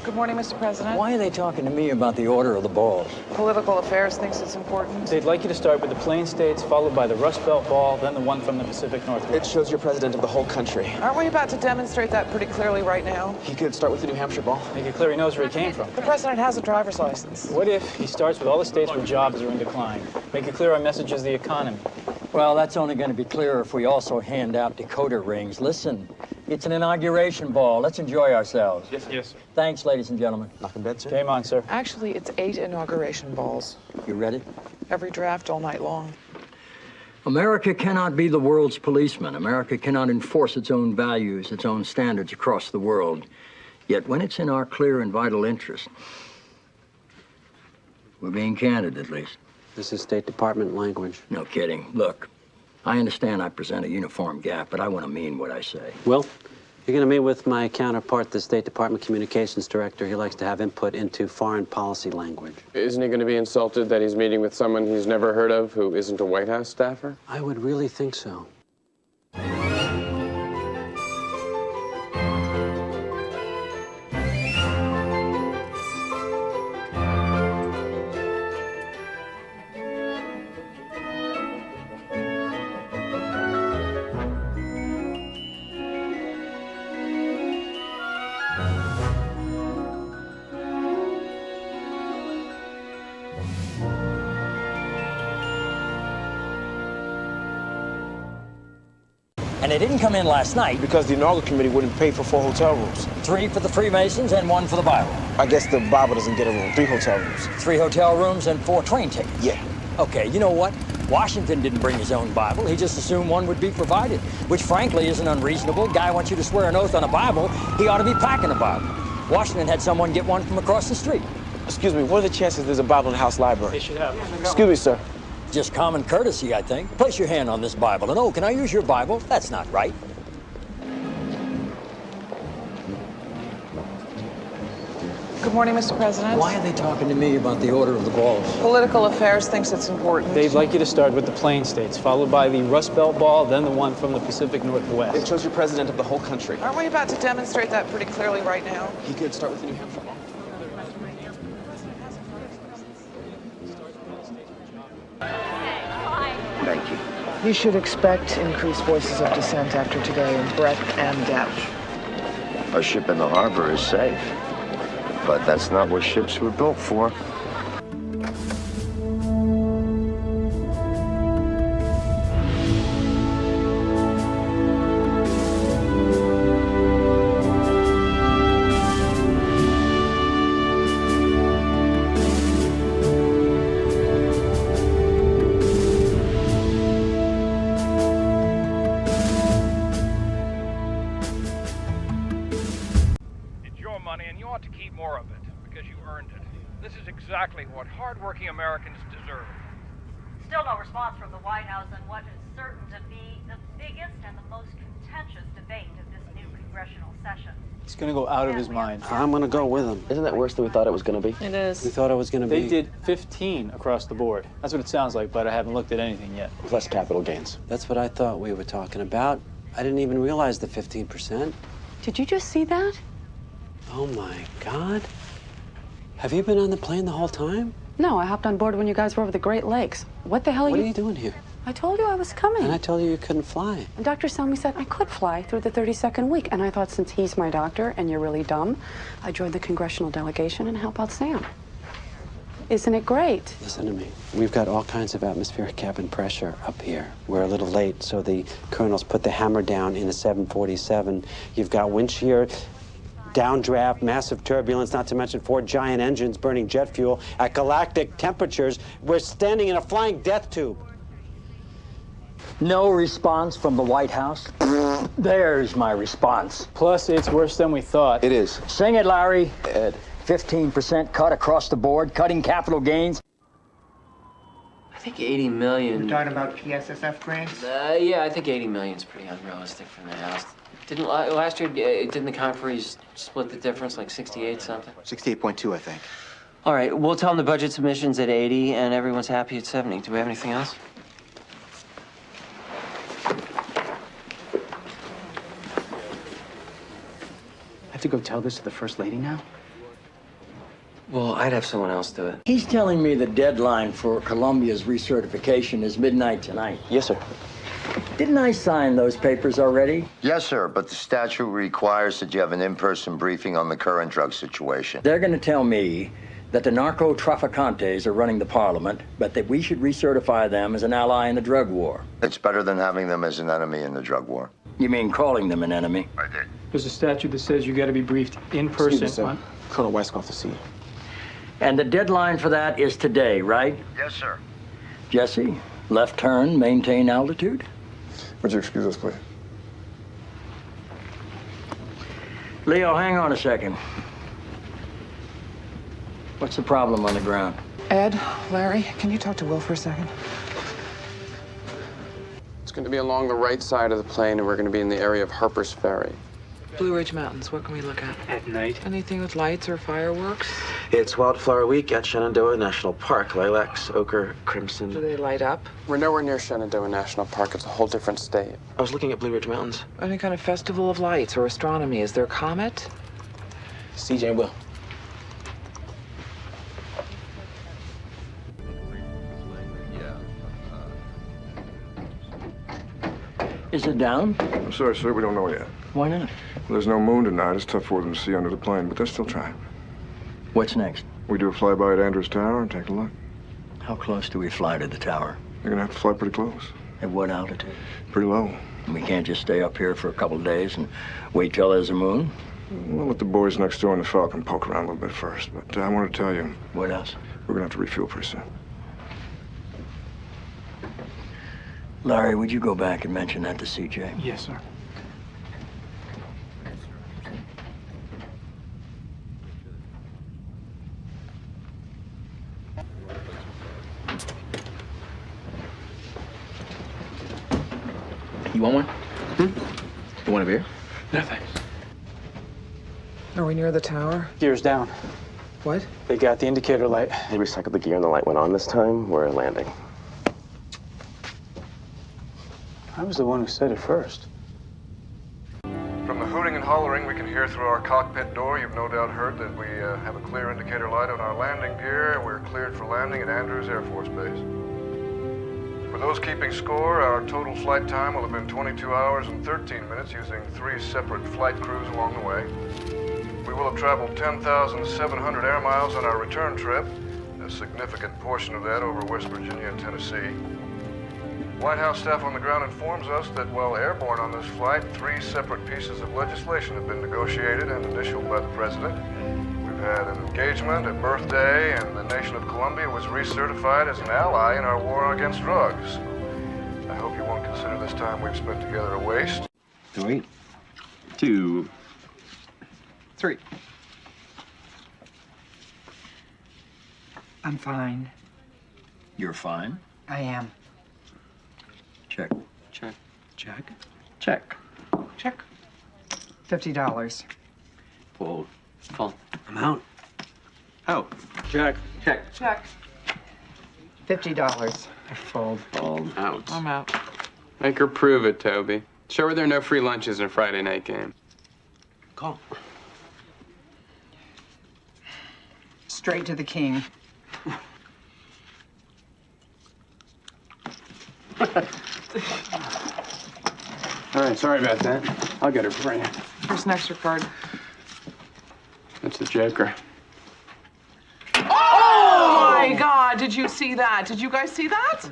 Good morning, Mr. President. Why are they talking to me about the order of the balls? Political Affairs thinks it's important. They'd like you to start with the Plain States, followed by the Rust Belt Ball, then the one from the Pacific Northwest. It shows you're president of the whole country. Aren't we about to demonstrate that pretty clearly right now? He could start with the New Hampshire ball. Make it clear he knows where he came from. The president has a driver's license. What if he starts with all the states where jobs are in decline? Make it clear our message is the economy. Well, that's only going to be clearer if we also hand out decoder rings. Listen, it's an inauguration ball. Let's enjoy ourselves. Yes, sir. Thanks, ladies and gentlemen. Knock in bed, sir. Game on, sir. Actually, it's 8 inauguration balls. You ready? Every draft all night long. America cannot be the world's policeman. America cannot enforce its own values, its own standards across the world. Yet when it's in our clear and vital interest, we're being candid, at least. This is State Department language. No kidding. Look, I understand I present a uniform gap, but I want to mean what I say. Will, you're going to meet with my counterpart, the State Department Communications Director. He likes to have input into foreign policy language. Isn't he going to be insulted that he's meeting with someone he's never heard of who isn't a White House staffer? I would really think so. And it didn't come in last night. Because the inaugural committee wouldn't pay for 4 hotel rooms. 3 for the Freemasons and 1 for the Bible. I guess the Bible doesn't get a room. 3 hotel rooms. 3 hotel rooms and 4 train tickets. Yeah. Okay, you know what? Washington didn't bring his own Bible. He just assumed one would be provided, which frankly isn't unreasonable. Guy wants you to swear an oath on a Bible, he ought to be packing a Bible. Washington had someone get one from across the street. Excuse me, what are the chances there's a Bible in the House library? They should have. Excuse me, sir. Just common courtesy, I think. Place your hand on this Bible and, oh, can I use your Bible? That's not right. Good morning, Mr. President. Why are they talking to me about the order of the balls? Political Affairs thinks it's important. They'd like you to start with the Plain States, followed by the Rust Belt Ball, then the one from the Pacific It Northwest. shows you're president of the whole country. Aren't we about to demonstrate that pretty clearly right now? He could start with the New Hampshire ball. Thank you. You should expect increased voices of dissent after today in breadth and depth. Our ship in the harbor is safe, but that's not what ships were built for. Money, and you ought to keep more of it because you earned it. This is exactly what hardworking Americans deserve. Still no response from the White House on what is certain to be the biggest and the most contentious debate of this new congressional session. He's going to go out of his mind. I'm going to go with him. Isn't that worse than we thought it was going to be? It is. We thought it was going to be. They did 15 across the board. That's what it sounds like, but I haven't looked at anything yet. Plus capital gains. That's what I thought we were talking about. I didn't even realize the 15%. Did you just see that? Oh my God. Have you been on the plane the whole time? No, I hopped on board when you guys were over the Great Lakes. What the hell are What you... are you doing here? I told you I was coming. And I told you you couldn't fly. And Dr. Selmy said I could fly through the 32nd week. And I thought since he's my doctor and you're really dumb, I'd join the congressional delegation and help out Sam. Isn't it great? Listen to me. We've got all kinds of atmospheric cabin pressure up here. We're a little late, so the colonels put the hammer down in a 747. You've got wind shear, downdraft, massive turbulence, not to mention 4 giant engines burning jet fuel at galactic temperatures. We're standing in a flying death tube. No response from the White House? There's my response. Plus, it's worse than we thought. It is. Sing it, Larry. Ed. 15% cut across the board, cutting capital gains. I think 80 million. You're talking about PSSF grants? Yeah, I think 80 million is pretty unrealistic from the House. Didn't last year, didn't the conferees split the difference, like 68 something? 68.2, I think. All right, we'll tell them the budget submission's at 80 and everyone's happy at 70. Do we have anything else? I have to go tell this to the First Lady now? Well, I'd have someone else do it. He's telling me the deadline for Columbia's recertification is midnight tonight. Yes, sir. Didn't I sign those papers already? Yes, sir, but the statute requires that you have an in-person briefing on the current drug situation. They're going to tell me that the narco-traficantes are running the parliament, but that we should recertify them as an ally in the drug war. It's better than having them as an enemy in the drug war. You mean calling them an enemy? I did. There's a statute that says you got to be briefed in person. Excuse me, sir. Colonel Weisskopf to see you. And the deadline for that is today, right? Yes, sir. Jesse, left turn, maintain altitude. Would you excuse us, please? Leo, hang on a second. What's the problem on the ground? Ed, Larry, can you talk to Will for a second? It's going to be along the right side of the plane, and we're going to be in the area of Harper's Ferry. Blue Ridge Mountains, what can we look at? At night? Anything with lights or fireworks? It's Wildflower Week at Shenandoah National Park. Lilacs, ochre, crimson. Do they light up? We're nowhere near Shenandoah National Park. It's a whole different state. I was looking at Blue Ridge Mountains. Any kind of festival of lights or astronomy? Is there a comet? CJ and Will. Is it down? I'm sorry, sir, we don't know yet. Why not? Well, there's no moon tonight. It's tough for them to see under the plane, but they're still trying. What's next? We do a flyby at Andrews Tower and take a look. How close do we fly to the tower? You're gonna have to fly pretty close. At what altitude? Pretty low. We can't just stay up here for a couple of days and wait till there's a moon? We'll let the boys next door in the Falcon poke around a little bit first, but I wanted to tell you. What else? We're gonna have to refuel pretty soon. Larry, would you go back and mention that to CJ? Yes, sir. You want one? You want a beer? No, thanks. Are we near the tower? Gear's down. What? They got the indicator light. They recycled the gear and the light went on this time. We're landing. I was the one who said it first. From the hooting and hollering we can hear through our cockpit door, you've no doubt heard that we have a clear indicator light on our landing gear. We're cleared for landing at Andrews Air Force Base. For those keeping score, our total flight time will have been 22 hours and 13 minutes using 3 separate flight crews along the way. We will have traveled 10,700 air miles on our return trip, a significant portion of that over West Virginia and Tennessee. White House staff on the ground informs us that while airborne on this flight, 3 separate pieces of legislation have been negotiated and initialed by the President. We've had an engagement, a birthday, and the nation of Colombia was recertified as an ally in our war against drugs. I hope you won't consider this time we've spent together a waste. 3, 2, 3. I'm fine. You're fine? I am. Check. Check. Check. Check. Check. $50. Full. Full. I'm out. Out. Check. Check. Check. $50. I fold. Fold. Out. I'm out. Make her prove it, Toby. Show her there are no free lunches in a Friday night game. Call. Straight to the king. All right, sorry about that. I'll get her for you. Here's an extra card. That's the Joker. Oh my God! Did you see that? Did you guys see that?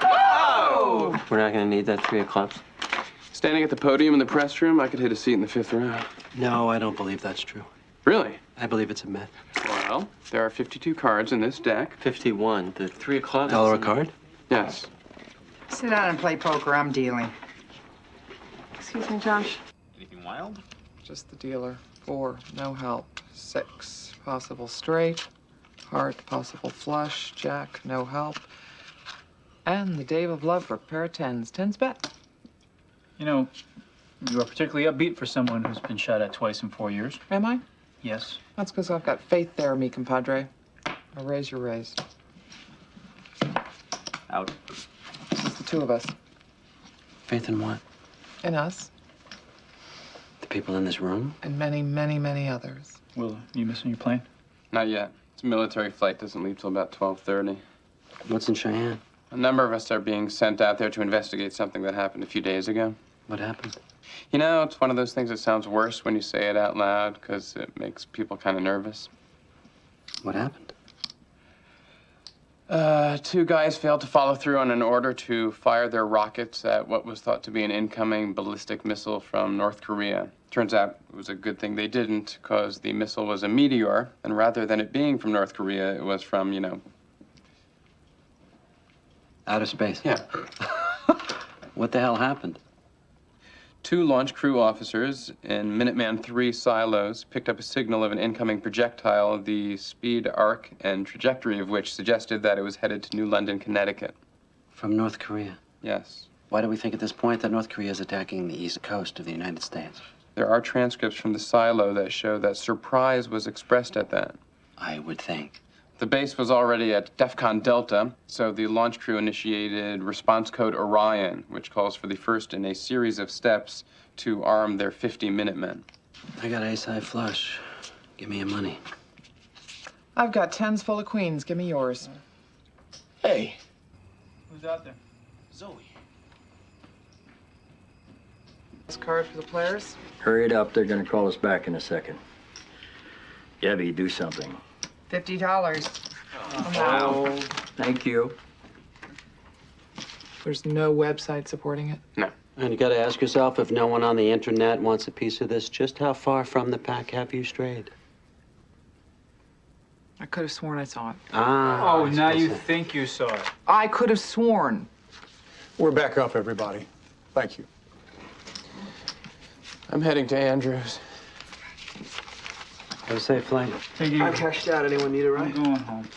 Oh! We're not going to need that 3 o'clock. Standing at the podium in the press room, I could hit a seat in the 5th row. No, I don't believe that's true. Really? I believe it's a myth. Well, there are 52 cards in this deck. 51. The 3 o'clock. $1 a card? Yes. Sit down and play poker. I'm dealing. Excuse me, Josh. Anything wild? Just the dealer. 4, no help. 6, possible straight. Heart, possible flush. Jack, no help. And the Dave of Love for a pair of 10s. 10s bet. You know, you are particularly upbeat for someone who's been shot at twice in 4 years. Am I? Yes. That's because I've got faith there, me compadre. A raise your raise. Out. It's the 2 of us. Faith in what? And us. The people in this room? And many, many, many others. Will, you missing your plane? Not yet. It's a military flight. Doesn't leave till about 12:30. What's in Cheyenne? A number of us are being sent out there to investigate something that happened a few days ago. What happened? You know, it's one of those things that sounds worse when you say it out loud because it makes people kind of nervous. What happened? 2 guys failed to follow through on an order to fire their rockets at what was thought to be an incoming ballistic missile from North Korea. Turns out it was a good thing they didn't, because the missile was a meteor, and rather than it being from North Korea, it was from, you know... Outer space? Yeah. What the hell happened? 2 launch crew officers in Minuteman III silos picked up a signal of an incoming projectile, the speed, arc, and trajectory of which suggested that it was headed to New London, Connecticut. From North Korea? Yes. Why do we think at this point that North Korea is attacking the east coast of the United States? There are transcripts from the silo that show that surprise was expressed at that. I would think. The base was already at DEFCON Delta, so the launch crew initiated response code Orion, which calls for the first in a series of steps to arm their 50 Minutemen. I got ace-high flush. Give me your money. I've got 10s full of queens. Give me yours. Hey. Who's out there? Zoe. This card for the players? Hurry it up. They're going to call us back in a second. Debbie, do something. $50. Oh, thank you. There's no website supporting it? No. And you got to ask yourself, if no one on the internet wants a piece of this, just how far from the pack have you strayed? I could have sworn I saw it. Ah. Oh, now you think you saw it. I could have sworn. We're back up, everybody. Thank you. I'm heading to Andrews. Have a safe flight. Thank you. I'm cashed out. Anyone need a I'm ride? going home.